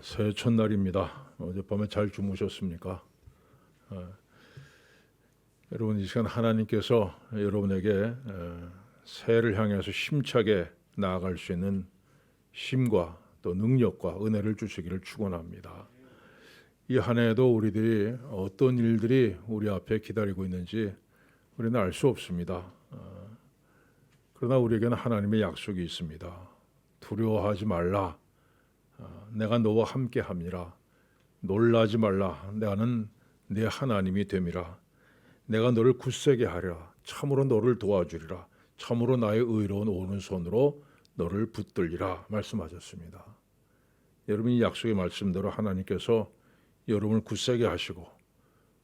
새해 첫날입니다. 어젯밤에 잘 주무셨습니까? 여러분, 이 시간 하나님께서 여러분에게 새해를 향해서 힘차게 나아갈 수 있는 힘과 또 능력과 은혜를 주시기를 축원합니다. 이 한 해에도 우리들이 어떤 일들이 우리 앞에 기다리고 있는지 우리는 알 수 없습니다. 그러나 우리에게는 하나님의 약속이 있습니다. 두려워하지 말라. 내가 너와 함께 함이라. 놀라지 말라. 나는 네 하나님이 됨이라. 내가 너를 굳세게 하리라. 참으로 너를 도와주리라. 참으로 나의 의로운 오른손으로 너를 붙들리라 말씀하셨습니다. 여러분이 약속의 말씀대로 하나님께서 여러분을 굳세게 하시고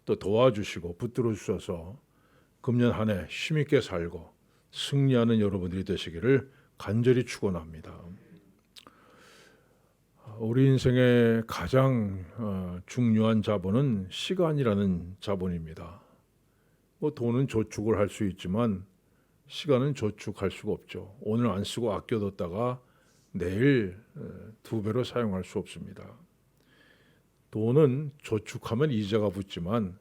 또 도와주시고 붙들어 주셔서 금년 한 해 힘있게 살고 승리하는 여러분들이 되시기를 간절히 축원합니다. 우리 인생의 가장 중요한 자본은 시간이라는 자본입니다. 돈은 저축을 할 수 있지만 시간은 저축할 수가 없죠. 오늘 안 쓰고 아껴뒀다가 내일 2배로 사용할 수 없습니다. 돈은 저축하면 이자가 붙지만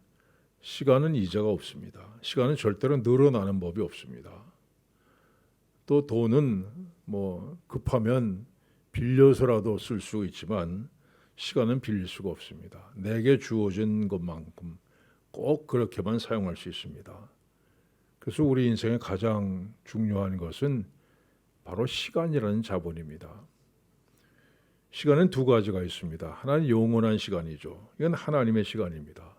시간은 이자가 없습니다. 시간은 절대로 늘어나는 법이 없습니다. 또 돈은 급하면 빌려서라도 쓸 수 있지만 시간은 빌릴 수가 없습니다. 내게 주어진 것만큼 꼭 그렇게만 사용할 수 있습니다. 그래서 우리 인생의 가장 중요한 것은 바로 시간이라는 자본입니다. 시간은 두 가지가 있습니다. 하나는 영원한 시간이죠. 이건 하나님의 시간입니다.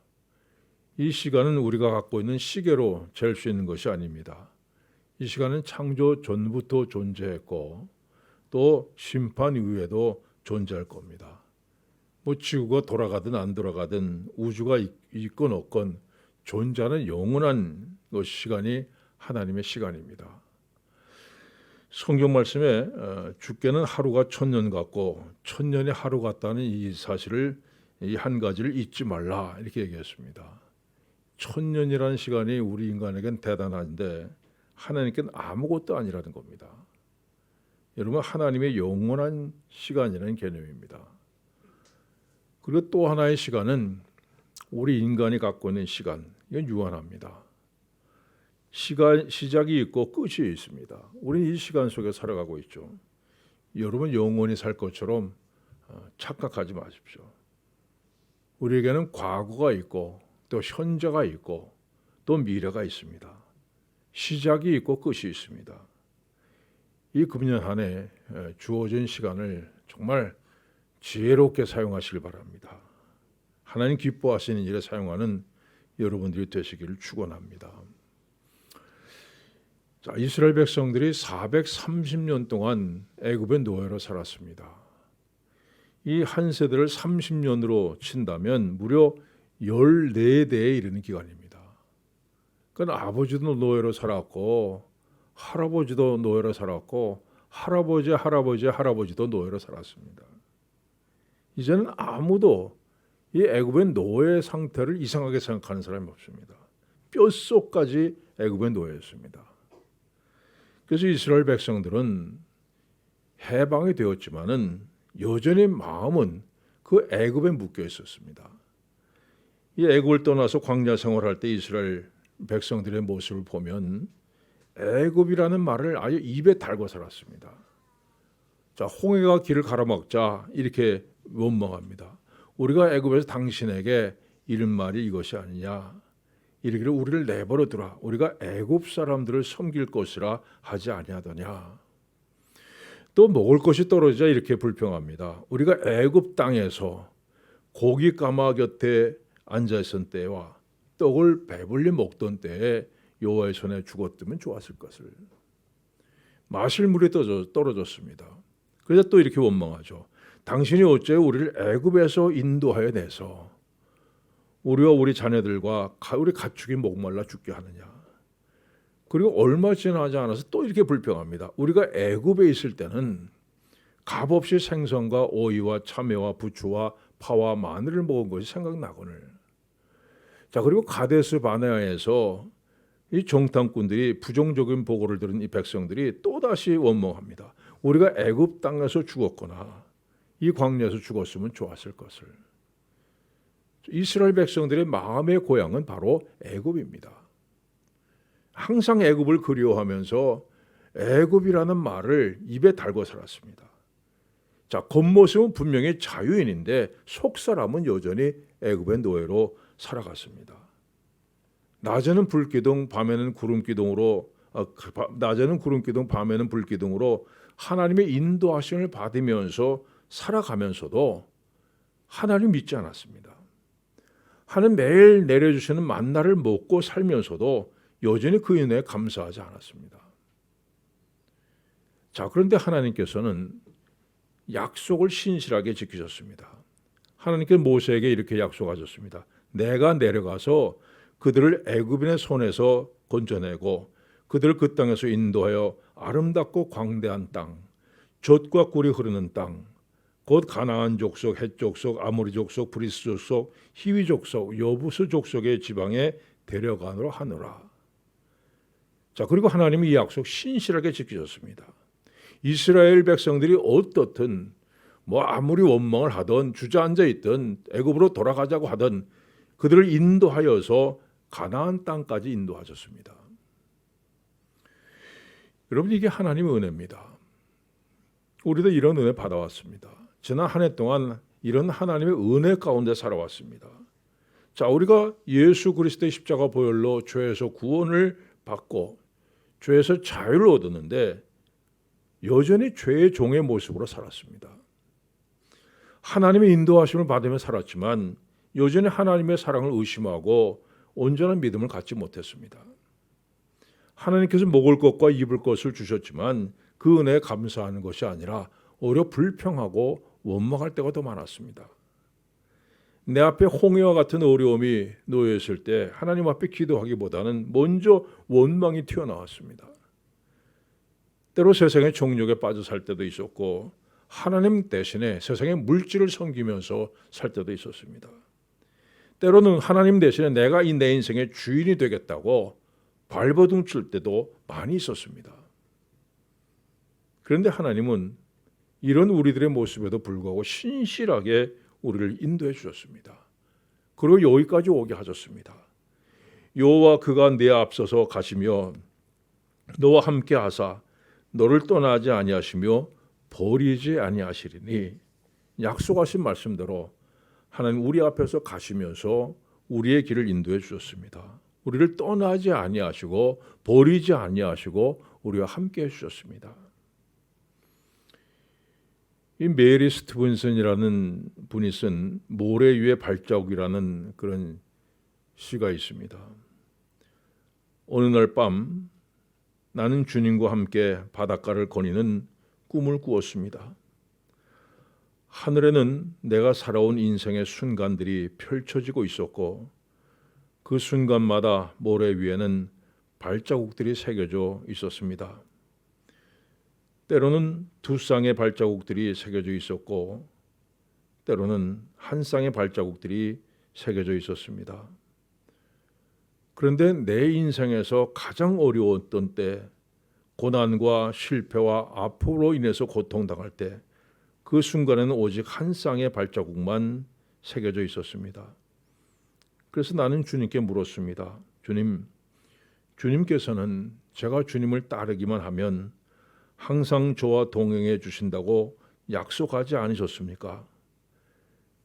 이 시간은 우리가 갖고 있는 시계로 잴 수 있는 것이 아닙니다. 이 시간은 창조 전부터 존재했고 또 심판 이후에도 존재할 겁니다. 지구가 돌아가든 안 돌아가든 우주가 있건 없건 존재하는 영원한 시간이 하나님의 시간입니다. 성경 말씀에 주께는 하루가 1000년 같고 1000년이 하루 같다는 이 사실을 이 한 가지를 잊지 말라 이렇게 얘기했습니다. 1000년이라는 시간이 우리 인간에겐 대단한데 하나님께는 아무것도 아니라는 겁니다. 여러분, 하나님의 영원한 시간이라는 개념입니다. 그리고 또 하나의 시간은 우리 인간이 갖고 있는 시간, 이건 유한합니다. 시작이 있고 끝이 있습니다. 우리는 이 시간 속에 살아가고 있죠. 여러분, 영원히 살 것처럼 착각하지 마십시오. 우리에게는 과거가 있고 또 현재가 있고 또 미래가 있습니다. 시작이 있고 끝이 있습니다. 이 금년 한 해 주어진 시간을 정말 지혜롭게 사용하시길 바랍니다. 하나님 기뻐하시는 일에 사용하는 여러분들이 되시기를 축원합니다. 자, 이스라엘 백성들이 430년 동안 애굽의 노예로 살았습니다. 이 한 세대를 30년으로 친다면 무려 14대에 이르는 기간입니다. 그러니까 아버지도 노예로 살았고 할아버지도 노예로 살았고 할아버지도 노예로 살았습니다. 이제는 아무도 이 애굽의 노예 상태를 이상하게 생각하는 사람이 없습니다. 뼛속까지 애굽의 노예였습니다. 그래서 이스라엘 백성들은 해방이 되었지만은 여전히 마음은 그 애굽에 묶여 있었습니다. 이 애굽을 떠나서 광야 생활할 때 이스라엘 백성들의 모습을 보면 애굽이라는 말을 아예 입에 달고 살았습니다. 자, 홍해가 길을 가로막자 이렇게 원망합니다. 우리가 애굽에서 당신에게 이른 말이 이것이 아니냐. 이르기를 우리를 내버려 두라. 우리가 애굽 사람들을 섬길 것이라 하지 아니하더냐. 또 먹을 것이 떨어지자 이렇게 불평합니다. 우리가 애굽 땅에서 고기 가마 곁에 앉아 있었던 때와 떡을 배불리 먹던 때에 여호와의 손에 죽었으면 좋았을 것을. 마실 물이 떨어졌습니다. 그래서 또 이렇게 원망하죠. 당신이 어째 우리를 애굽에서 인도하여 내서 우리와 우리 자녀들과 우리 가축이 목말라 죽게 하느냐. 그리고 얼마 지나지 않아서 또 이렇게 불평합니다. 우리가 애굽에 있을 때는 값없이 생선과 오이와 참외와 부추와 파와 마늘을 먹은 것이 생각나거늘. 자, 그리고 가데스 바네아에서 이 정탐꾼들이 부정적인 보고를 들은 이 백성들이 또다시 원망합니다. 우리가 애굽 땅에서 죽었거나 이 광야에서 죽었으면 좋았을 것을. 이스라엘 백성들의 마음의 고향은 바로 애굽입니다. 항상 애굽을 그리워하면서 애굽이라는 말을 입에 달고 살았습니다. 자, 겉모습은 분명히 자유인인데 속사람은 여전히 애굽의 노예로 살아갔습니다. 낮에는 불기둥, 밤에는 구름기둥으로 밤에는 불기둥으로 하나님의 인도하심을 받으면서 살아가면서도 하나님 믿지 않았습니다. 하나님 매일 내려주시는 만나를 먹고 살면서도 여전히 그 은혜에 감사하지 않았습니다. 자, 그런데 하나님께서는 약속을 신실하게 지키셨습니다. 하나님께서 모세에게 이렇게 약속하셨습니다. 내가 내려가서 그들을 애굽인의 손에서 건져내고 그들을 그 땅에서 인도하여 아름답고 광대한 땅, 젖과 꿀이 흐르는 땅, 곧 가나안 족속, 헷 족속, 아모리 족속, 브리스 족속, 히위 족속, 여부스 족속의 지방에 데려가노라 하노라. 자, 그리고 하나님이 이 약속 신실하게 지키셨습니다. 이스라엘 백성들이 어떻든 아무리 원망을 하던 주저앉아 있던 애굽으로 돌아가자고 하던 그들을 인도하여서 가나안 땅까지 인도하셨습니다. 여러분, 이게 하나님의 은혜입니다. 우리도 이런 은혜 받아왔습니다. 지난 한 해 동안 이런 하나님의 은혜 가운데 살아왔습니다. 자, 우리가 예수 그리스도의 십자가 보혈로 죄에서 구원을 받고 죄에서 자유를 얻었는데 여전히 죄의 종의 모습으로 살았습니다. 하나님의 인도하심을 받으며 살았지만 여전히 하나님의 사랑을 의심하고 온전한 믿음을 갖지 못했습니다. 하나님께서 먹을 것과 입을 것을 주셨지만 그 은혜에 감사하는 것이 아니라 오히려 불평하고 원망할 때가 더 많았습니다. 내 앞에 홍해와 같은 어려움이 놓여 있을 때 하나님 앞에 기도하기보다는 먼저 원망이 튀어나왔습니다. 때로 세상의 종욕에 빠져 살 때도 있었고 하나님 대신에 세상의 물질을 섬기면서 살 때도 있었습니다. 때로는 하나님 대신에 내가 내 인생의 주인이 되겠다고 발버둥 칠 때도 많이 있었습니다. 그런데 하나님은 이런 우리들의 모습에도 불구하고 신실하게 우리를 인도해 주셨습니다. 그리고 여기까지 오게 하셨습니다. 여호와 그가 내 앞서서 가시며 너와 함께 하사 너를 떠나지 아니하시며 버리지 아니하시리니, 약속하신 말씀대로 하나님 우리 앞에서 가시면서 우리의 길을 인도해 주셨습니다. 우리를 떠나지 아니하시고 버리지 아니하시고 우리와 함께 해주셨습니다. 이 메리 스티븐슨이라는 분이 쓴 모래 위의 발자국이라는 그런 시가 있습니다. 어느 날 밤 나는 주님과 함께 바닷가를 거니는 꿈을 꾸었습니다. 하늘에는 내가 살아온 인생의 순간들이 펼쳐지고 있었고 그 순간마다 모래 위에는 발자국들이 새겨져 있었습니다. 때로는 두 쌍의 발자국들이 새겨져 있었고 때로는 한 쌍의 발자국들이 새겨져 있었습니다. 그런데 내 인생에서 가장 어려웠던 때, 고난과 실패와 아픔으로 인해서 고통당할 때 그 순간에는 오직 한 쌍의 발자국만 새겨져 있었습니다. 그래서 나는 주님께 물었습니다. 주님께서는 제가 주님을 따르기만 하면 항상 저와 동행해 주신다고 약속하지 않으셨습니까?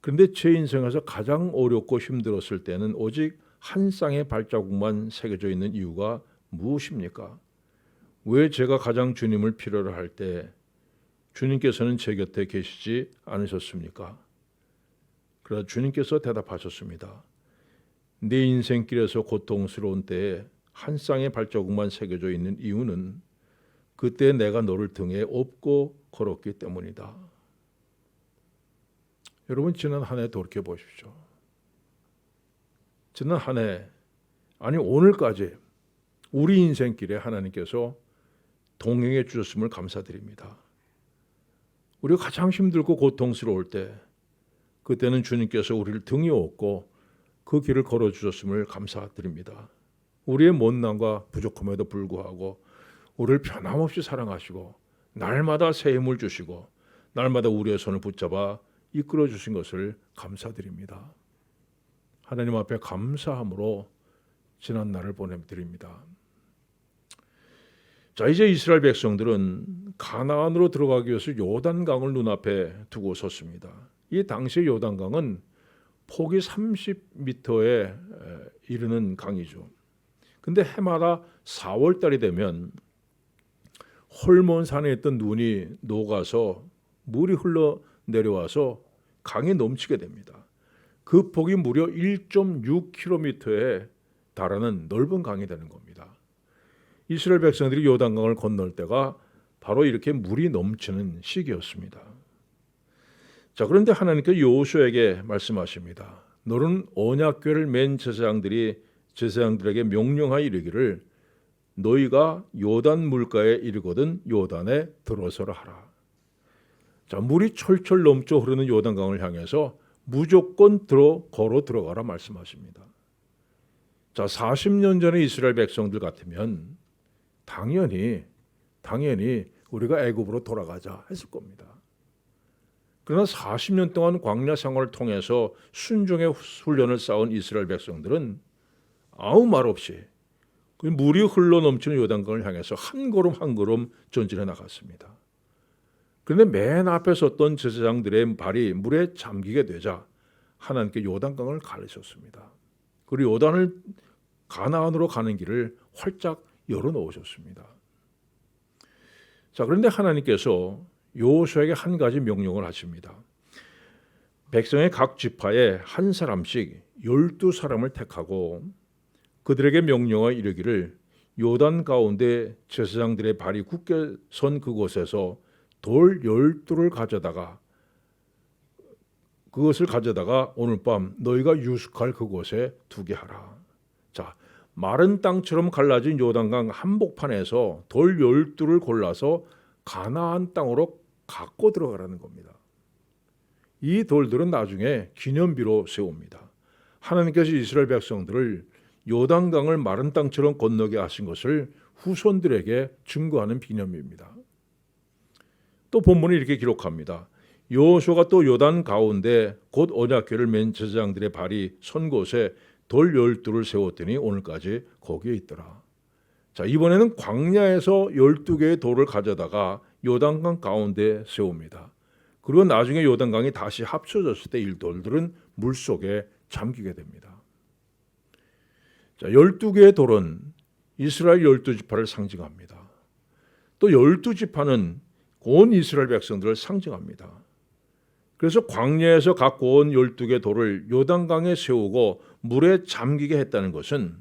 그런데 제 인생에서 가장 어렵고 힘들었을 때는 오직 한 쌍의 발자국만 새겨져 있는 이유가 무엇입니까? 왜 제가 가장 주님을 필요로 할 때 주님께서는 제 곁에 계시지 않으셨습니까? 그러자 주님께서 대답하셨습니다. 내 인생길에서 고통스러운 때에 한 쌍의 발자국만 새겨져 있는 이유는 그때 내가 너를 등에 업고 걸었기 때문이다. 여러분, 지난 한 해 돌이켜 보십시오. 지난 한 해, 아니 오늘까지 우리 인생길에 하나님께서 동행해 주셨음을 감사드립니다. 우리가 가장 힘들고 고통스러울 때 그때는 주님께서 우리를 등에 업고 그 길을 걸어주셨음을 감사드립니다. 우리의 못난과 부족함에도 불구하고 우리를 변함없이 사랑하시고 날마다 새 힘을 주시고 날마다 우리의 손을 붙잡아 이끌어 주신 것을 감사드립니다. 하나님 앞에 감사함으로 지난 날을 보내드립니다. 자, 이제 이스라엘 백성들은 가나안으로 들어가기 위해서 요단강을 눈앞에 두고 섰습니다. 이 당시 요단강은 폭이 30m에 이르는 강이죠. 근데 해마다 4월 달이 되면 홀몬산에 있던 눈이 녹아서 물이 흘러 내려와서 강이 넘치게 됩니다. 그 폭이 무려 1.6km에 달하는 넓은 강이 되는 겁니다. 이스라엘 백성들이 요단강을 건널 때가 바로 이렇게 물이 넘치는 시기였습니다. 자, 그런데 하나님께서 여호수아에게 말씀하십니다. 너는 언약궤를 맨 제사장들에게 명령하여 이르기를 너희가 요단 물가에 이르거든 요단에 들어서라 하라. 자, 물이 철철 넘쳐 흐르는 요단강을 향해서 무조건 걸어 들어가라 말씀하십니다. 자, 40년 전에 이스라엘 백성들 같으면 당연히 우리가 애굽으로 돌아가자 했을 겁니다. 그러나 40년 동안 광야 생활을 통해서 순종의 훈련을 쌓은 이스라엘 백성들은 아무 말 없이 물이 흘러 넘치는 요단강을 향해서 한 걸음 한 걸음 전진해 나갔습니다. 그런데 맨 앞에 섰던 제사장들의 발이 물에 잠기게 되자 하나님께 요단강을 가르쳤습니다. 그리고 요단을 가나안으로 가는 길을 활짝 열어놓으셨습니다. 자, 그런데 하나님께서 여호수아에게 한 가지 명령을 하십니다. 백성의 각 지파에 한 사람씩 12사람을 택하고 그들에게 명령하여 이르기를 요단 가운데 제사장들의 발이 굳게 선 그곳에서 돌 12를 가져다가 그것을 가져다가 오늘 밤 너희가 유숙할 그곳에 두게 하라. 자, 마른 땅처럼 갈라진 요단강 한복판에서 돌 12를 골라서 가나안 땅으로 갖고 들어가라는 겁니다. 이 돌들은 나중에 기념비로 세웁니다. 하나님께서 이스라엘 백성들을 요단강을 마른 땅처럼 건너게 하신 것을 후손들에게 증거하는 기념비입니다. 또 본문이 이렇게 기록합니다. 여호수아가 또 요단 가운데 곧 언약궤를 맨 제사장들의 발이 선 곳에 돌 12를 세웠더니 오늘까지 거기에 있더라. 자, 이번에는 광야에서 12개의 돌을 가져다가 요단강 가운데 세웁니다. 그리고 나중에 요단강이 다시 합쳐졌을 때 이 돌들은 물속에 잠기게 됩니다. 자, 12개의 돌은 이스라엘 12지파를 상징합니다. 또 12지파는 온 이스라엘 백성들을 상징합니다. 그래서 광야에서 갖고 온 12개 돌을 요단강에 세우고 물에 잠기게 했다는 것은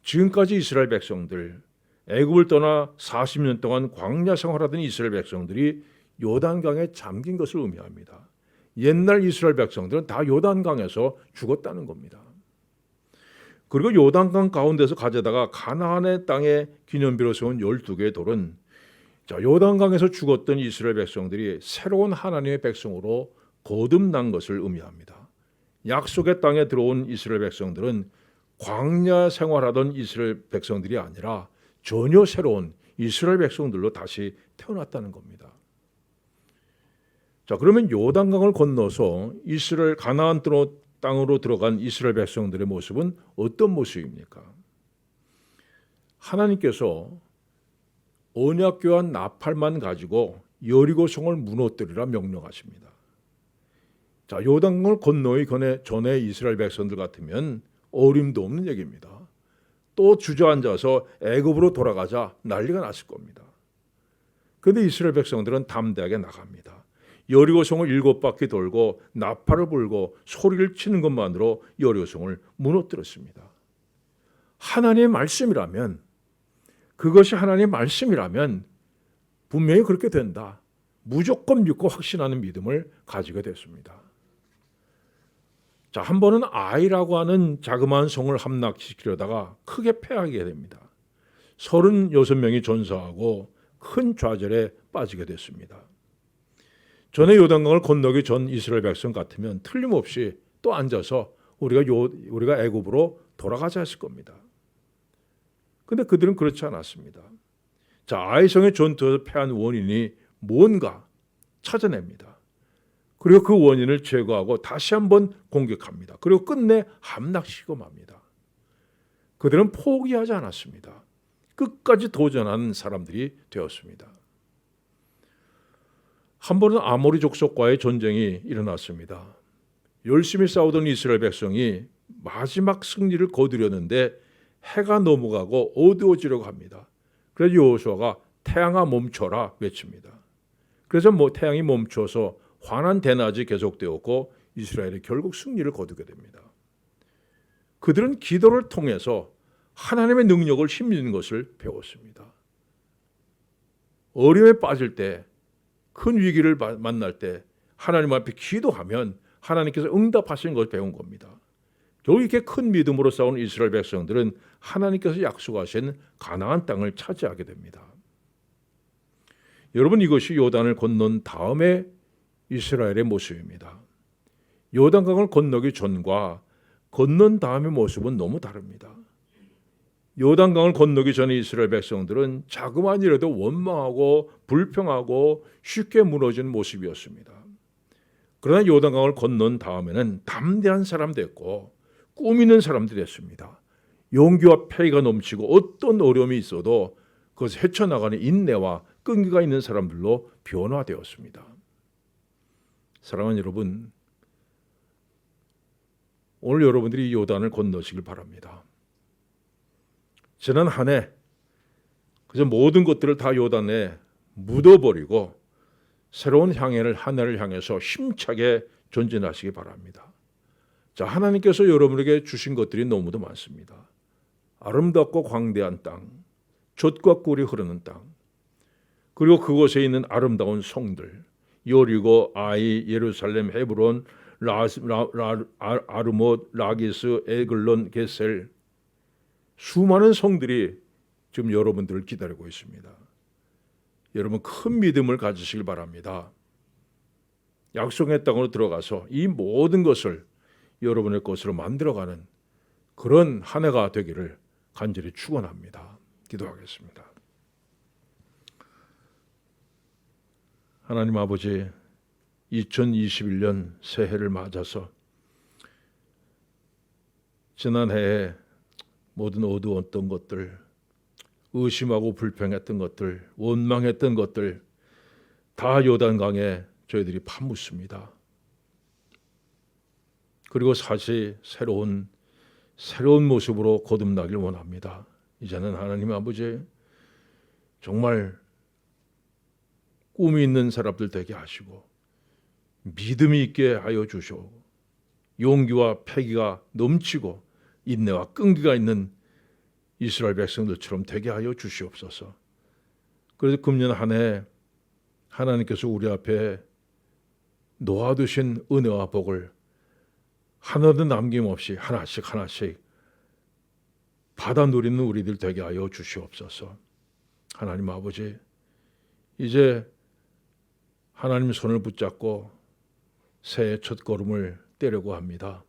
지금까지 이스라엘 백성들, 애굽을 떠나 40년 동안 광야 생활하던 이스라엘 백성들이 요단강에 잠긴 것을 의미합니다. 옛날 이스라엘 백성들은 다 요단강에서 죽었다는 겁니다. 그리고 요단강 가운데서 가져다가 가나안의 땅에 기념비로 세운 12개의 돌은 자, 요단강에서 죽었던 이스라엘 백성들이 새로운 하나님의 백성으로 거듭난 것을 의미합니다. 약속의 땅에 들어온 이스라엘 백성들은 광야 생활하던 이스라엘 백성들이 아니라 전혀 새로운 이스라엘 백성들로 다시 태어났다는 겁니다. 자, 그러면 요단강을 건너서 이스라엘 가나안 땅으로 들어간 이스라엘 백성들의 모습은 어떤 모습입니까? 하나님께서 언약궤와 나팔만 가지고 여리고성을 무너뜨리라 명령하십니다. 자, 요단강을 건너기 전에 이스라엘 백성들 같으면 어림도 없는 얘기입니다. 또 주저앉아서 애굽으로 돌아가자 난리가 났을 겁니다. 그런데 이스라엘 백성들은 담대하게 나갑니다. 여리고성을 7바퀴 돌고 나팔을 불고 소리를 치는 것만으로 여리고성을 무너뜨렸습니다. 하나님의 말씀이라면, 그것이 하나님의 말씀이라면 분명히 그렇게 된다. 무조건 믿고 확신하는 믿음을 가지게 됐습니다. 자, 한 번은 아이라고 하는 자그마한 성을 함락시키려다가 크게 패하게 됩니다. 36명이 전사하고 큰 좌절에 빠지게 됐습니다. 전에 요단강을 건너기 전 이스라엘 백성 같으면 틀림없이 또 앉아서 우리가 애굽으로 돌아가자 했을 겁니다. 그런데 그들은 그렇지 않았습니다. 자, 아이성의 전투에서 패한 원인이 뭔가? 찾아냅니다. 그리고 그 원인을 제거하고 다시 한번 공격합니다. 그리고 끝내 함락시키고 맙니다. 그들은 포기하지 않았습니다. 끝까지 도전하는 사람들이 되었습니다. 한 번은 아모리 족속과의 전쟁이 일어났습니다. 열심히 싸우던 이스라엘 백성이 마지막 승리를 거두려는데 해가 넘어가고 어두워지려고 합니다. 그래서 여호수아가 태양아 멈춰라 외칩니다. 그래서 태양이 멈춰서 환한 대낮이 계속되었고 이스라엘이 결국 승리를 거두게 됩니다. 그들은 기도를 통해서 하나님의 능력을 힘입는 것을 배웠습니다. 어려움에 빠질 때, 큰 위기를 만날 때 하나님 앞에 기도하면 하나님께서 응답하시는 것을 배운 겁니다. 결국 이렇게 큰 믿음으로 싸우는 이스라엘 백성들은 하나님께서 약속하신 가나안 땅을 차지하게 됩니다. 여러분, 이것이 요단을 건넌 다음에 이스라엘의 모습입니다. 요단강을 건너기 전과 건넌 다음의 모습은 너무 다릅니다. 요단강을 건너기 전에 이스라엘 백성들은 자그마한 일에도 원망하고 불평하고 쉽게 무너진 모습이었습니다. 그러나 요단강을 건넌 다음에는 담대한 사람 됐고 꿈 있는 사람들이 됐습니다. 용기와 패기가 넘치고 어떤 어려움이 있어도 그것을 헤쳐나가는 인내와 끈기가 있는 사람들로 변화되었습니다. 사랑하는 여러분, 오늘 여러분들이 요단을 건너시길 바랍니다. 지난 한 해 그저 모든 것들을 다 요단에 묻어버리고 새로운 한 해를 향해서 힘차게 전진하시기 바랍니다. 자, 하나님께서 여러분에게 주신 것들이 너무도 많습니다. 아름답고 광대한 땅, 젖과 꿀이 흐르는 땅, 그리고 그곳에 있는 아름다운 성들, 여리고, 아이, 예루살렘, 헤브론, 아르못, 라기스, 에글론, 게셀, 수많은 성들이 지금 여러분들을 기다리고 있습니다. 여러분, 큰 믿음을 가지시길 바랍니다. 약속의 땅으로 들어가서 이 모든 것을 여러분의 것으로 만들어가는 그런 한 해가 되기를 간절히 축원합니다. 기도하겠습니다. 하나님 아버지, 2021년 새해를 맞아서 지난해에 모든 어두웠던 것들, 의심하고 불평했던 것들, 원망했던 것들 다 요단강에 저희들이 파묻습니다. 그리고 사실 새로운 모습으로 거듭나길 원합니다. 이제는 하나님 아버지, 정말 꿈이 있는 사람들 되게 하시고 믿음이 있게 하여 주시고 용기와 패기가 넘치고 인내와 끈기가 있는 이스라엘 백성들처럼 되게 하여 주시옵소서. 그래서 금년 한 해 하나님께서 우리 앞에 놓아두신 은혜와 복을 하나도 남김없이 하나씩 받아 누리는 우리들 되게 하여 주시옵소서. 하나님 아버지, 이제 하나님 손을 붙잡고 새해 첫 걸음을 떼려고 합니다.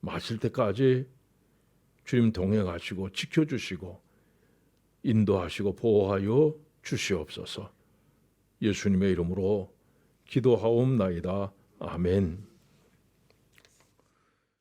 마칠 때까지 주님 동행하시고 지켜주시고 인도하시고 보호하여 주시옵소서. 예수님의 이름으로 기도하옵나이다. 아멘.